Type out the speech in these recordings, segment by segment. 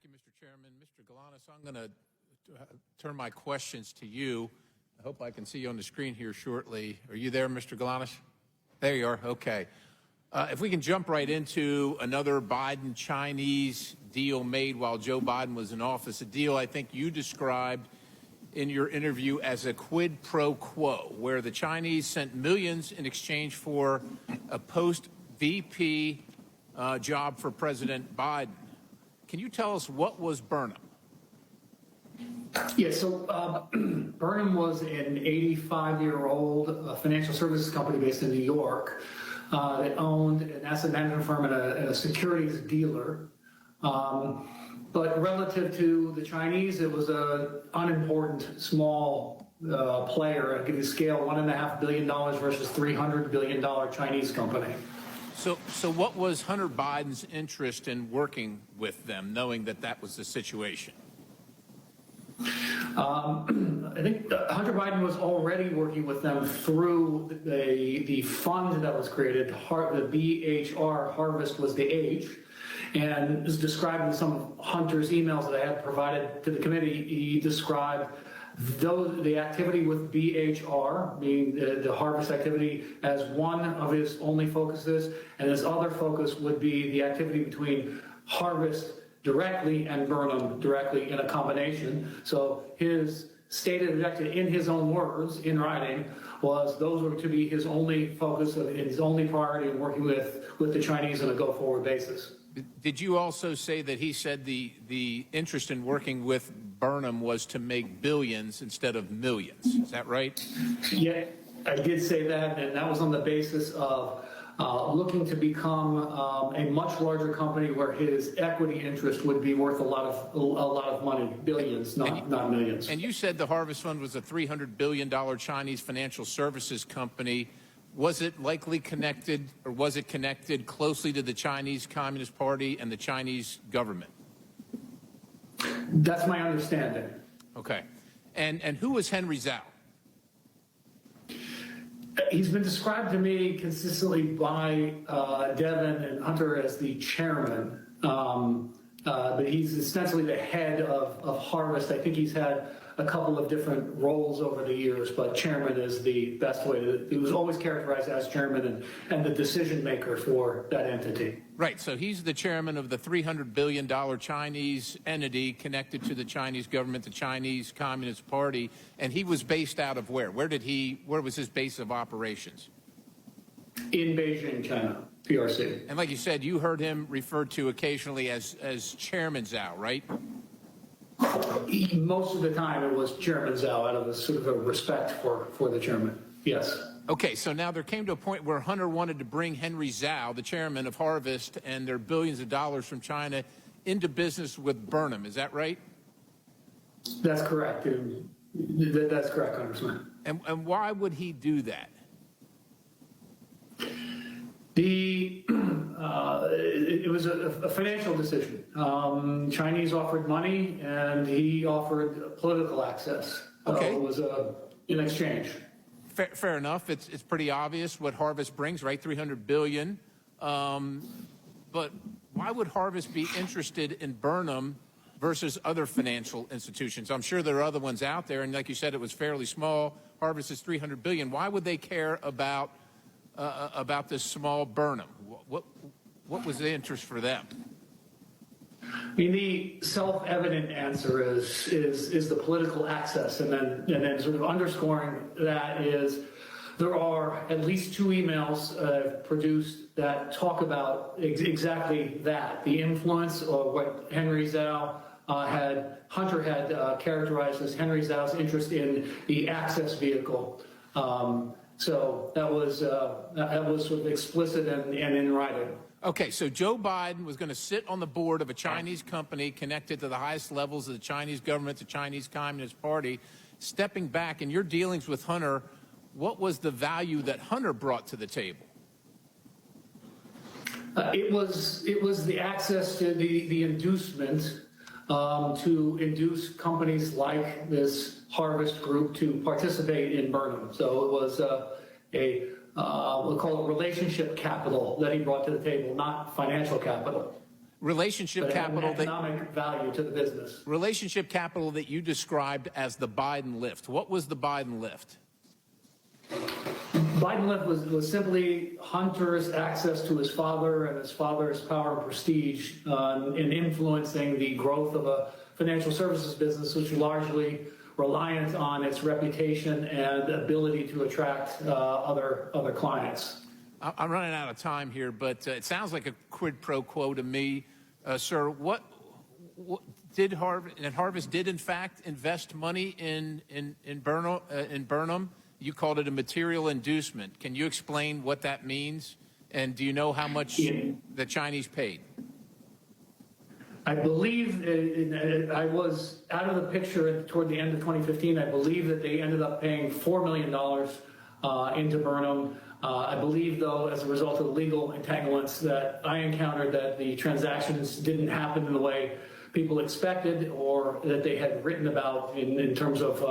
Thank you, Mr. Chairman. Mr. Galanis, I'm going to turn my questions to you. I hope I can see you on the screen here shortly. Are you there, Mr. Galanis? There you are. Okay. If we can jump right into another Biden-Chinese deal made while Joe Biden was in office, a deal I think you described in your interview as a quid pro quo, where the Chinese sent millions in exchange for a post-VP job for President Biden. Can you tell us what was Burnham? Yeah, so Burnham was an 85-year-old financial services company based in New York that owned an asset management firm and a securities dealer. But relative to the Chinese, it was an unimportant, small player. I'll give you scale, $1.5 billion versus $300 billion Chinese company. So what was Hunter Biden's interest in working with them, knowing that that was the situation? I think Hunter Biden was already working with them through the fund that was created. The BHR, Harvest was the H, and is described in some of Hunter's emails that I had provided to the committee. He described the activity with BHR, being the Harvest activity, as one of his only focuses, and his other focus would be the activity between Harvest directly and Burnham directly in a combination. So his stated objective, in his own words, in writing, was those were to be his only focus and his only priority in working with the Chinese on a go-forward basis. Did you also say that he said the interest in working with Burnham was to make billions instead of millions? Is that right? Yeah, I did say that, and that was on the basis of looking to become a much larger company where his equity interest would be worth a lot of money, billions, not millions. And you said the Harvest Fund was a $300 billion Chinese financial services company. Was it likely connected, or was it connected closely to the Chinese Communist Party and the Chinese government? That's my understanding. Okay. And who was Henry Zhao? He's been described to me consistently by Devin and Hunter as the chairman, but he's ostensibly the head of Harvest. I think he's had a couple of different roles over the years, but chairman is the best way. He was always characterized as chairman and the decision maker for that entity. Right, so he's the chairman of the $300 billion Chinese entity connected to the Chinese government, the Chinese Communist Party, and he was based out of where? Where was his base of operations? In Beijing, China, PRC. And like you said, you heard him referred to occasionally as Chairman Zhao, right? Most of the time it was Chairman Zhao out of a sort of a respect for the chairman, yes. Okay, so now there came to a point where Hunter wanted to bring Henry Zhao, the chairman of Harvest, and their billions of dollars from China into business with Burnham. Is that right? That's correct. That's correct, Congressman. And why would he do that? It was a financial decision. Chinese offered money, and he offered political access. Okay. It was in exchange. Fair enough. It's pretty obvious what Harvest brings, right? $300 billion. But why would Harvest be interested in Burnham versus other financial institutions? I'm sure there are other ones out there, and like you said, it was fairly small. Harvest is $300 billion. Why would they care about this small Burnham? What was the interest for them? I mean, the self-evident answer is the political access, and then sort of underscoring that is there are at least two emails produced that talk about exactly that, the influence of what Henry Zhao Hunter had characterized as Henry Zhao's interest in the access vehicle. So that was sort of explicit and in writing. Okay, so Joe Biden was going to sit on the board of a Chinese company connected to the highest levels of the Chinese government, the Chinese Communist Party. Stepping back in your dealings with Hunter, what was the value that Hunter brought to the table? It was the access to the inducement to induce companies like this Harvest Group to participate in Burnham. So it was we'll call it relationship capital that he brought to the table, not financial capital. relationship but it had an capital that economic value to the business. relationship capital that you described as the Biden lift. What was the Biden lift? Biden lift was simply Hunter's access to his father and his father's power and prestige in influencing the growth of a financial services business, which is largely reliant on its reputation and ability to attract other clients. I'm running out of time here, but it sounds like a quid pro quo to me. Sir, what did Harvest did in fact invest money in Burnham? You called it a material inducement. Can you explain what that means? And do you know how much the Chinese paid? I believe I was out of the picture toward the end of 2015. I believe that they ended up paying $4 million into Burnham. I believe, though, as a result of legal entanglements that I encountered, that the transactions didn't happen in the way people expected or that they had written about in terms of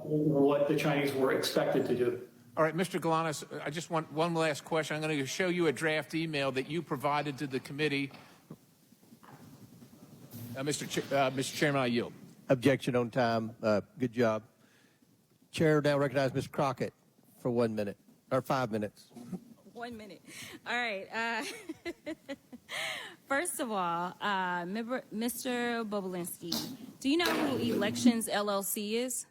what the Chinese were expected to do. All right, Mr. Galanis, I just want one last question. I'm going to show you a draft email that you provided to the committee. Mr. Chairman, I yield. Objection on time. Good job. Chair now recognize Ms. Crockett for 1 minute, or 5 minutes. 1 minute. All right. First of all, Mr. Bobulinski, do you know who Elections LLC is?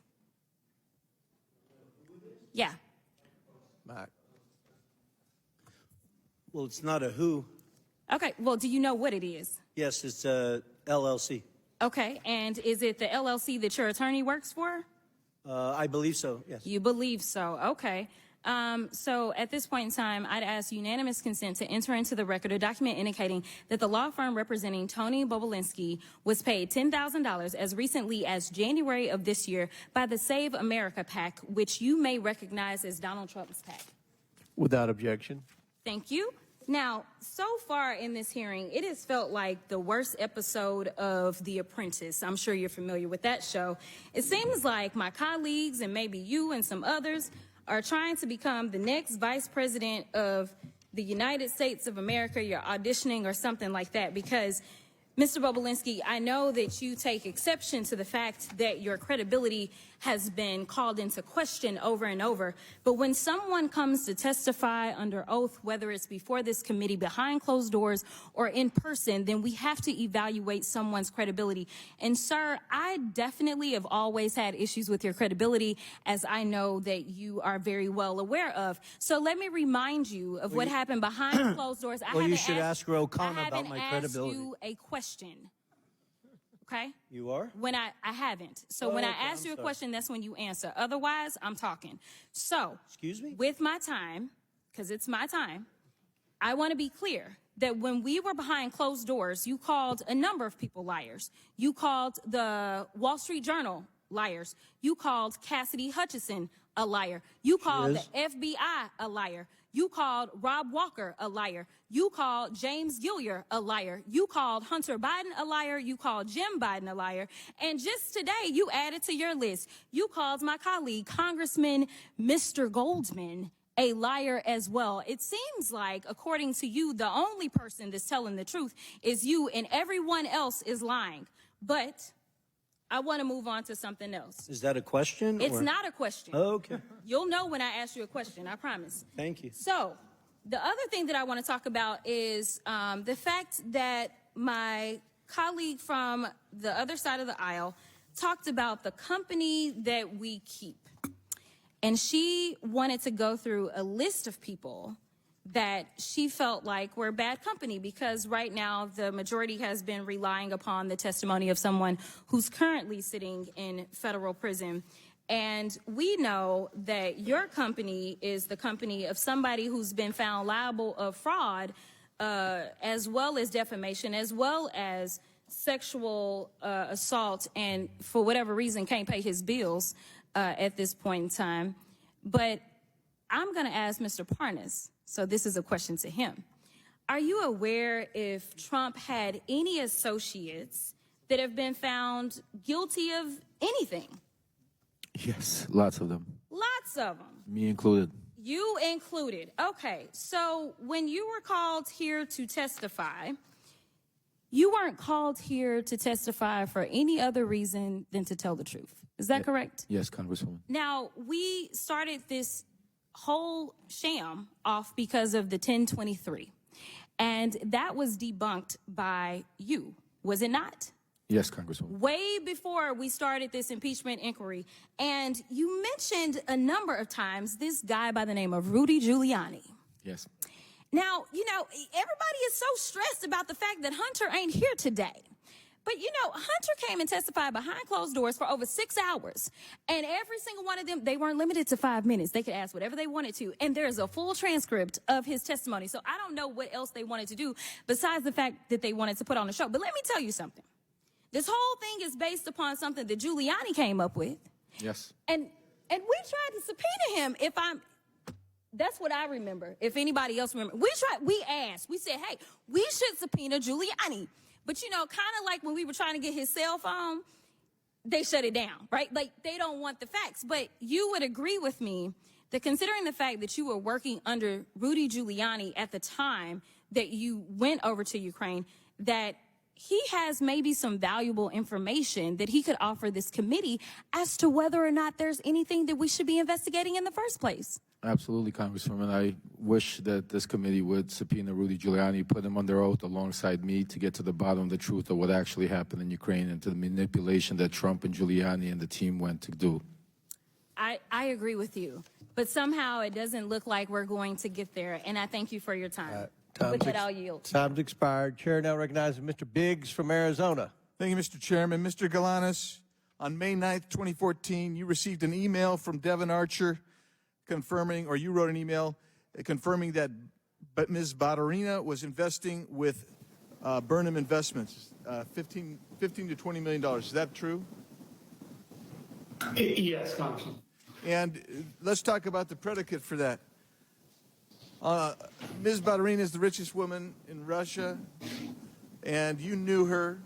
Yeah. Mike. Well, it's not a who. Okay. Well, do you know what it is? Yes, it's a LLC. Okay. And is it the LLC that your attorney works for? I believe so, yes. You believe so. Okay. So at this point in time, I'd ask unanimous consent to enter into the record a document indicating that the law firm representing Tony Bobulinski was paid $10,000 as recently as January of this year by the Save America PAC, which you may recognize as Donald Trump's PAC. Without objection. Thank you. Now, so far in this hearing, it has felt like the worst episode of The Apprentice. I'm sure you're familiar with that show. It seems like my colleagues and maybe you and some others are trying to become the next vice president of the United States of America. You're auditioning or something like that because, Mr. Bobulinski, I know that you take exception to the fact that your credibility has been called into question over and over. But when someone comes to testify under oath, whether it's before this committee, behind closed doors, or in person, then we have to evaluate someone's credibility. And, sir, I definitely have always had issues with your credibility, as I know that you are very well aware of. So let me remind you of what happened behind closed doors. Well, you should ask Ro-Khanna about my I haven't credibility. asked you a question. Okay? You are? When I haven't. So when I ask you a question, that's when you answer. Otherwise, I'm talking. So, Excuse me? with my time, because it's my time, I want to be clear that when we were behind closed doors, you called a number of people liars. You called the Wall Street Journal liars. You called Cassidy Hutchinson a liar. You called the FBI a liar. You called Rob Walker a liar. You called James Gilliar a liar. You called Hunter Biden a liar. You called Jim Biden a liar. And just today, you added to your list, you called my colleague, Congressman Mr. Goldman, a liar as well. It seems like, according to you, the only person that's telling the truth is you and everyone else is lying. But I want to move on to something else. Is that a question? It's not a question. Oh, okay. You'll know when I ask you a question, I promise. Thank you. So the other thing that I want to talk about is the fact that my colleague from the other side of the aisle talked about the company that we keep. And she wanted to go through a list of people that she felt like were bad company because right now the majority has been relying upon the testimony of someone who's currently sitting in federal prison. And we know that your company is the company of somebody who's been found liable of fraud, as well as defamation, as well as sexual assault, and for whatever reason can't pay his bills at this point in time. But I'm going to ask Mr. Parnas, so this is a question to him. Are you aware if Trump had any associates that have been found guilty of anything? Yes, lots of them. Lots of them. Me included. You included. Okay, so when you were called here to testify, You weren't called here to testify for any other reason than to tell the truth. Is that correct? Yes, Congresswoman. Now, we started this whole sham off because of the 1023, and that was debunked by you, was it not? Yes, Congresswoman. Way before we started this impeachment inquiry. And you mentioned a number of times this guy by the name of Rudy Giuliani. Yes. Now, you know, everybody is so stressed about the fact that Hunter ain't here today. But, you know, Hunter came and testified behind closed doors for over 6 hours. And every single one of them, they weren't limited to 5 minutes. They could ask whatever they wanted to. And there's a full transcript of his testimony. So I don't know what else they wanted to do besides the fact that they wanted to put on a show. But let me tell you something. This whole thing is based upon something that Giuliani came up with. Yes. And we tried to subpoena him that's what I remember. If anybody else remember, we asked, we said, hey, we should subpoena Giuliani. But you know, kind of like when we were trying to get his cell phone, they shut it down, right? Like they don't want the facts. But you would agree with me that considering the fact that you were working under Rudy Giuliani at the time that you went over to Ukraine, that he has maybe some valuable information that he could offer this committee as to whether or not there's anything that we should be investigating in the first place. Absolutely, Congresswoman. I wish that this committee would subpoena Rudy Giuliani, put him under oath alongside me to get to the bottom of the truth of what actually happened in Ukraine and to the manipulation that Trump and Giuliani and the team went to do. I agree with you, but somehow it doesn't look like we're going to get there, and I thank you for your time. With that, I'll yield. Time's expired. Chair now recognizes Mr. Biggs from Arizona. Thank you, Mr. Chairman. Mr. Galanis, on May 9th, 2014, you received an email from Devin Archer confirming, or you wrote an email confirming that Ms. Baturina was investing with Burnham Investments, $15 to $20 million. Is that true? Yes, Congressman. And let's talk about the predicate for that. Ms. Baturina is the richest woman in Russia, and you knew her.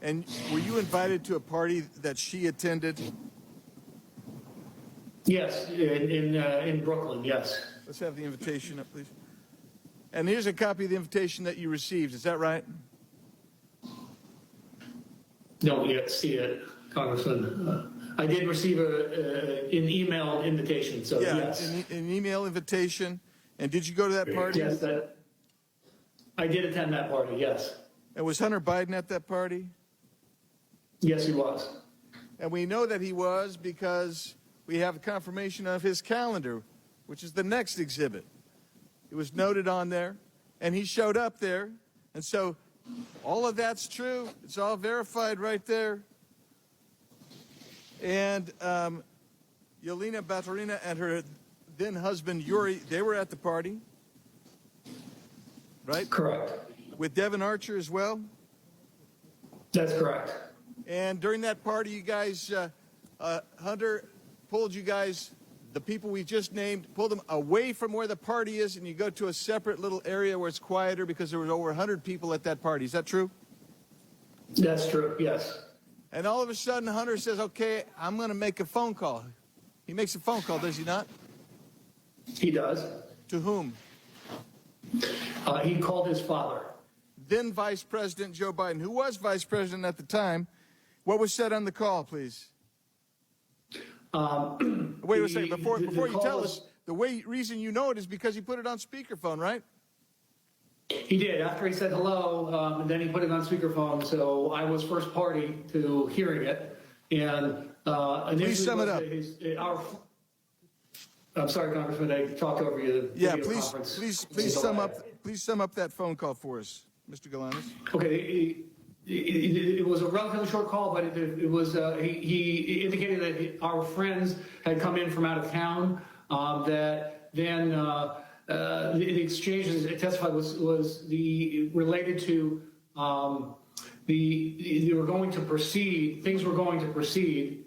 And were you invited to a party that she attended? Yes, in Brooklyn, yes. Let's have the invitation up, please. And here's a copy of the invitation that you received. Is that right? Don't yet see it, Congressman. I did receive an email invitation, so yes. An email invitation. And did you go to that party? Yes, I did attend that party, yes. And was Hunter Biden at that party? Yes, he was. And we know that he was because we have confirmation of his calendar, which is the next exhibit. It was noted on there, and he showed up there. And so all of that's true. It's all verified right there. And Yelena Baturina and her then husband Yuri, they were at the party, right? Correct. With Devin Archer as well? That's correct. And during that party, you guys, Hunter pulled you guys, the people we just named, pulled them away from where the party is, and you go to a separate little area where it's quieter because there was over 100 people at that party. Is that true? That's true, yes. And all of a sudden, Hunter says, okay, I'm going to make a phone call. He makes a phone call, does he not? He does. To whom? He called his father. Then Vice President Joe Biden, who was Vice President at the time. What was said on the call, please? Wait a second. Before you tell us, the reason you know it is because he put it on speakerphone, right? He did. After he said hello, and then he put it on speakerphone. So I was first party to hearing it. And Please sum it up. I'm sorry, Congressman, I talked over you. Yeah, please sum up. Please sum up that phone call for us, Mr. Galanis. Okay, it was a relatively short call, but it was. He indicated that our friends had come in from out of town. That then the exchanges it testified was related to they were going to proceed. Things were going to proceed.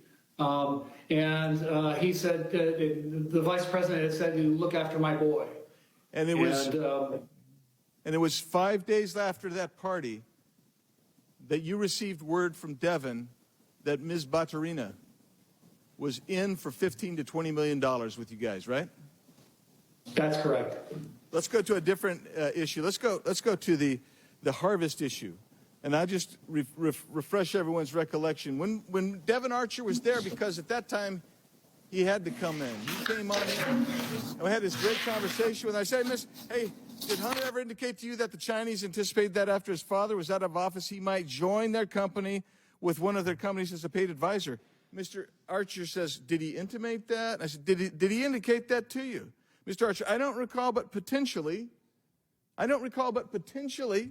And he said, the vice president had said to look after my boy. And it was 5 days after that party that you received word from Devin that Ms. Baturina was in for $15 to $20 million with you guys, right? That's correct. Let's go to a different issue. Let's go to the harvest issue. and I just refresh everyone's recollection. When Devin Archer was there, because at that time he had to come in. He came on in, and we had this great conversation with him. I said, hey, did Hunter ever indicate to you that the Chinese anticipated that after his father was out of office, he might join their company with one of their companies as a paid advisor? Mr. Archer says, did he intimate that? I said, did he indicate that to you? Mr. Archer, I don't recall, but potentially. I don't recall, but potentially.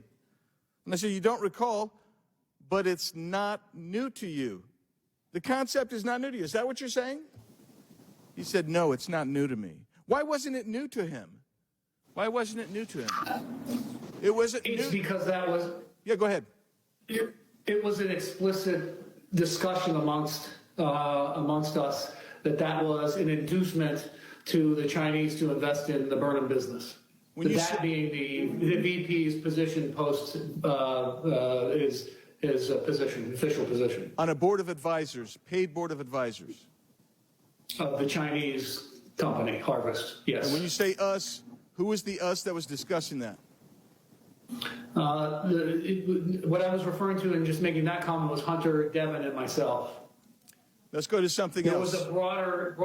And I said, you don't recall, but it's not new to you. The concept is not new to you. Is that what you're saying? He said, no, it's not new to me. Why wasn't it new to him? Why wasn't it new to him? It wasn't new. It's because that was, Yeah, go ahead. it was an explicit discussion amongst us that was an inducement to the Chinese to invest in the Burnham business. That being the VP's position post his position, official position On a board of advisors, paid board of advisors. of the Chinese company, Harvest. Yes. And when you say us, who was the us that was discussing that? What I was referring to and just making that comment was Hunter, Devin, and myself. Let's go to something There else. was a broader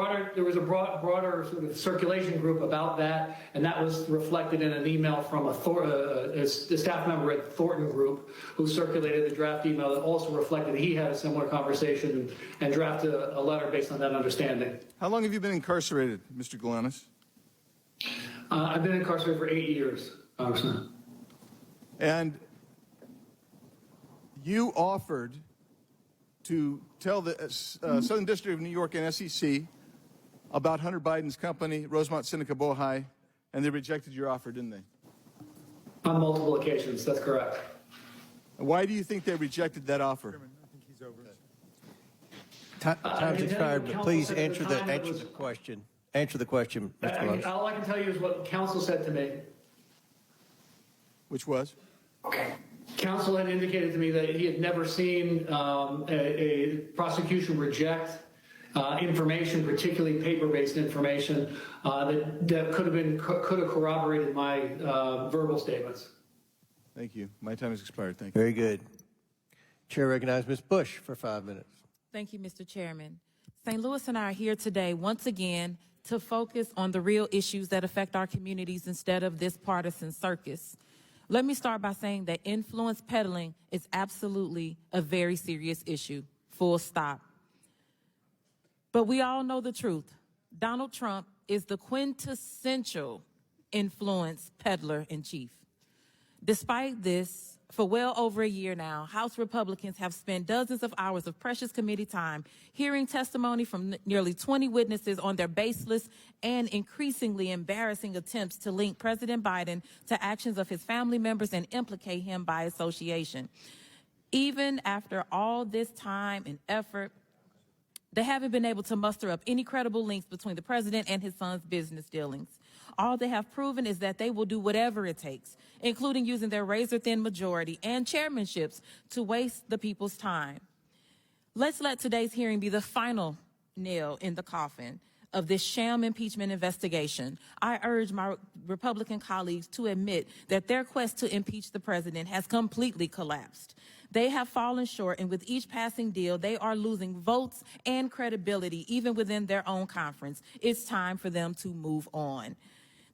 sort of circulation group about that, and that was reflected in an email from a staff member at Thornton Group who circulated the draft email that also reflected he had a similar conversation and drafted a letter based on that understanding. How long have you been incarcerated, Mr. Galanis? I've been incarcerated for 8 years, Congressman. And you offered to tell the Southern District of New York and SEC about Hunter Biden's company, Rosemont Seneca Bohai, and they rejected your offer, didn't they? On multiple occasions, that's correct. Why do you think they rejected that offer? Time's expired, but Counsel please said at answer the the time it was- question. Answer the question, Mr. Galanis. All I can tell you is what counsel said to me. Which was? Counsel had indicated to me that he had never seen a prosecution reject information, particularly paper-based information, that could have corroborated my verbal statements. Thank you. My time has expired. Thank you. Very good. Chair recognizes Ms. Bush for 5 minutes. Thank you, Mr. Chairman. St. Louis and I are here today once again to focus on the real issues that affect our communities instead of this partisan circus. Let me start by saying that influence peddling is absolutely a very serious issue, full stop. But we all know the truth. Donald Trump is the quintessential influence peddler in chief. Despite this, for well over a year now, House Republicans have spent dozens of hours of precious committee time hearing testimony from nearly 20 witnesses on their baseless and increasingly embarrassing attempts to link President Biden to actions of his family members and implicate him by association. Even after all this time and effort, they haven't been able to muster up any credible links between the president and his son's business dealings. All they have proven is that they will do whatever it takes, including using their razor-thin majority and chairmanships to waste the people's time. Let's let today's hearing be the final nail in the coffin of this sham impeachment investigation. I urge my Republican colleagues to admit that their quest to impeach the president has completely collapsed. They have fallen short, and with each passing deal, they are losing votes and credibility, even within their own conference. It's time for them to move on.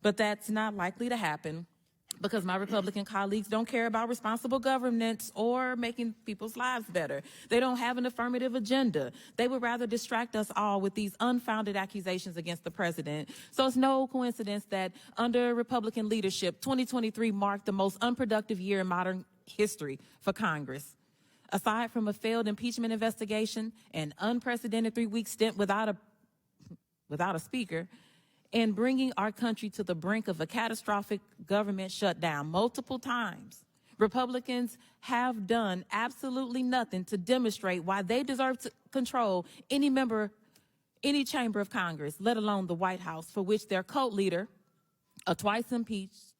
But that's not likely to happen because my Republican colleagues don't care about responsible governance or making people's lives better. They don't have an affirmative agenda. They would rather distract us all with these unfounded accusations against the president. So it's no coincidence that under Republican leadership, 2023 marked the most unproductive year in modern history for Congress. Aside from a failed impeachment investigation, an unprecedented 3-week stint without a speaker, and bringing our country to the brink of a catastrophic government shutdown multiple times, Republicans have done absolutely nothing to demonstrate why they deserve to control any chamber of Congress, let alone the White House, for which their cult leader, a twice impeached,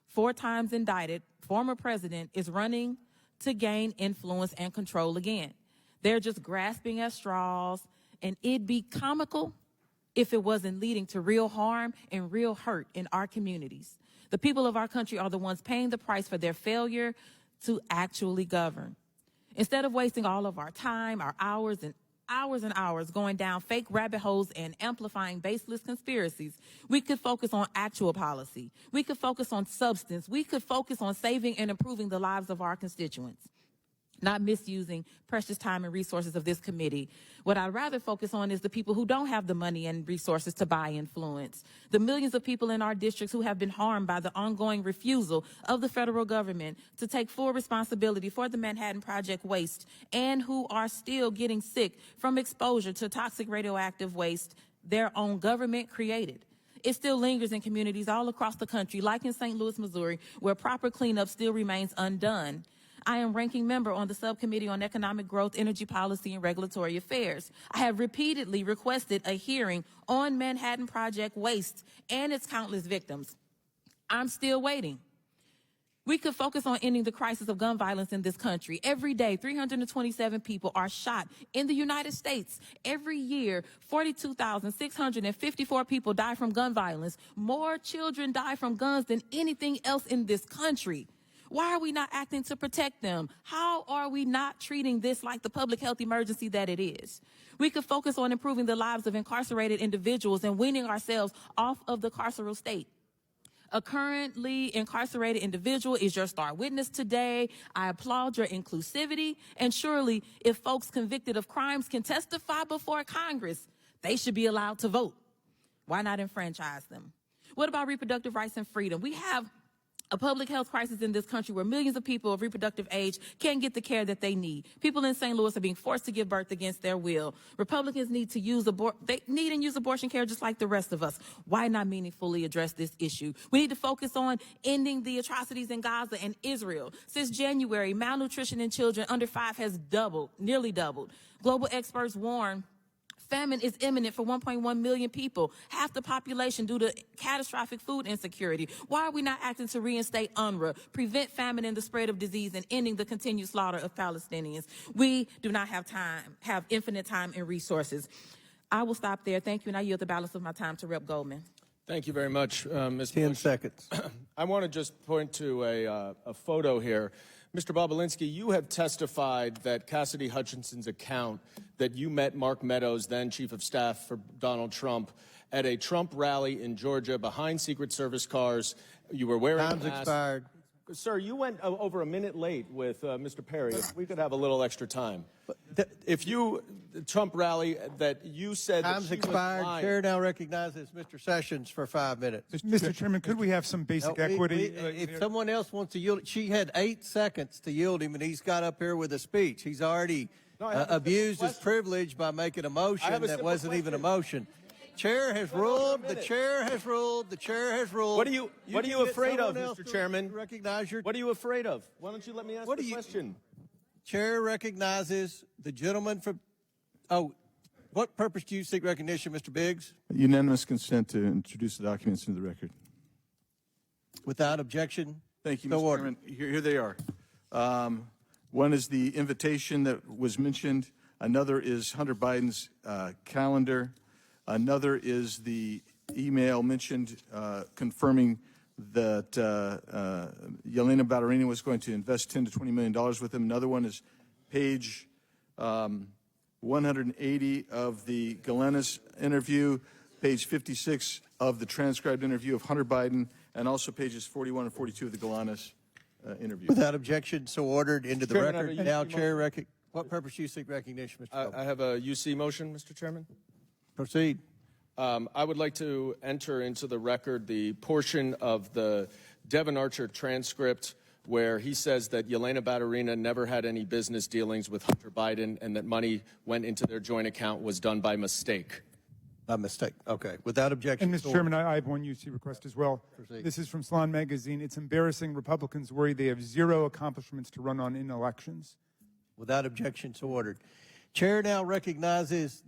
4 times indicted former president, is running to gain influence and control again. They're just grasping at straws, and it'd be comical if it wasn't leading to real harm and real hurt in our communities. The people of our country are the ones paying the price for their failure to actually govern. Instead of wasting all of our time, our hours and hours going down fake rabbit holes and amplifying baseless conspiracies, we could focus on actual policy. We could focus on substance. We could focus on saving and improving the lives of our constituents, not misusing precious time and resources of this committee. What I'd rather focus on is the people who don't have the money and resources to buy influence, the millions of people in our districts who have been harmed by the ongoing refusal of the federal government to take full responsibility for the Manhattan Project waste, and who are still getting sick from exposure to toxic radioactive waste their own government created. It still lingers in communities all across the country, like in St. Louis, Missouri, where proper cleanup still remains undone. I am ranking member on the Subcommittee on Economic Growth, Energy Policy, and Regulatory Affairs. I have repeatedly requested a hearing on Manhattan Project waste and its countless victims. I'm still waiting. We could focus on ending the crisis of gun violence in this country. Every day, 327 people are shot in the United States. Every year, 42,654 people die from gun violence. More children die from guns than anything else in this country. Why are we not acting to protect them? How are we not treating this like the public health emergency that it is? We could focus on improving the lives of incarcerated individuals and weaning ourselves off of the carceral state. A currently incarcerated individual is your star witness today. I applaud your inclusivity. And surely, if folks convicted of crimes can testify before Congress, they should be allowed to vote. Why not enfranchise them? What about reproductive rights and freedom? We have a public health crisis in this country where millions of people of reproductive age can't get the care that they need. People in St. Louis are being forced to give birth against their will. Republicans need to use abortion care just like the rest of us. Why not meaningfully address this issue? We need to focus on ending the atrocities in Gaza and Israel. Since January, malnutrition in children under 5 has nearly doubled. Global experts warn famine is imminent for 1.1 million people, half the population, due to catastrophic food insecurity. Why are we not acting to reinstate UNRWA, prevent famine and the spread of disease, and ending the continued slaughter of Palestinians? We do not have infinite time and resources. I will stop there. Thank you, and I yield the balance of my time to Rep. Goldman. Thank you very much, Ms. 10 Bush. seconds. I want to just point to a photo here. Mr. Bobulinski, you have testified that Cassidy Hutchinson's account that you met Mark Meadows, then Chief of Staff for Donald Trump, at a Trump rally in Georgia behind Secret Service cars. You were wearing Time's a mask. expired. Sir, you went over a minute late with Mr. Perry. If we could have a little extra time. The Trump rally that you said that Time's she was expired. lying. Chair now recognizes Mr. Sessions for 5 minutes. Mr. Chairman, could we have some basic equity? If someone else wants to yield, she had 8 seconds to yield him, and he's got up here with a speech. He's already abused his privilege by making a motion that wasn't even a motion. Chair has ruled. The chair has ruled. The chair has ruled. What are you afraid of, Mr. Chairman? Recognize your. What are you afraid of? Why don't you let me ask the question? Chair recognizes the gentleman from. Oh, what purpose do you seek recognition, Mr. Biggs? Unanimous consent to introduce the documents into the record. Without objection. Thank you, So Mr. ordered. Chairman. Here they are. One is the invitation that was mentioned. Another is Hunter Biden's calendar. Another is the email mentioned confirming that Yelena Baturina was going to invest $10 to $20 million with him. Another one is page 180 of the Galenis interview, page 56 of the transcribed interview of Hunter Biden, and also pages 41 and 42 of the Galenis interview. Without objection, so ordered into the Chairman, I have record. a Now, UC Chair, what purpose do you seek recognition, Mr. Goldman? I have a UC motion, Mr. Chairman. Proceed. I would like to enter into the record the portion of the Devin Archer transcript where he says that Yelena Baturina never had any business dealings with Hunter Biden and that money went into their joint account was done by mistake. A mistake. Okay. Without objection. And, Mr. Chairman, I have one UC request as well. Proceed. This is from Salon Magazine. It's embarrassing. Republicans worry they have 0 accomplishments to run on in elections. Without objection, so ordered. Chair now recognizes the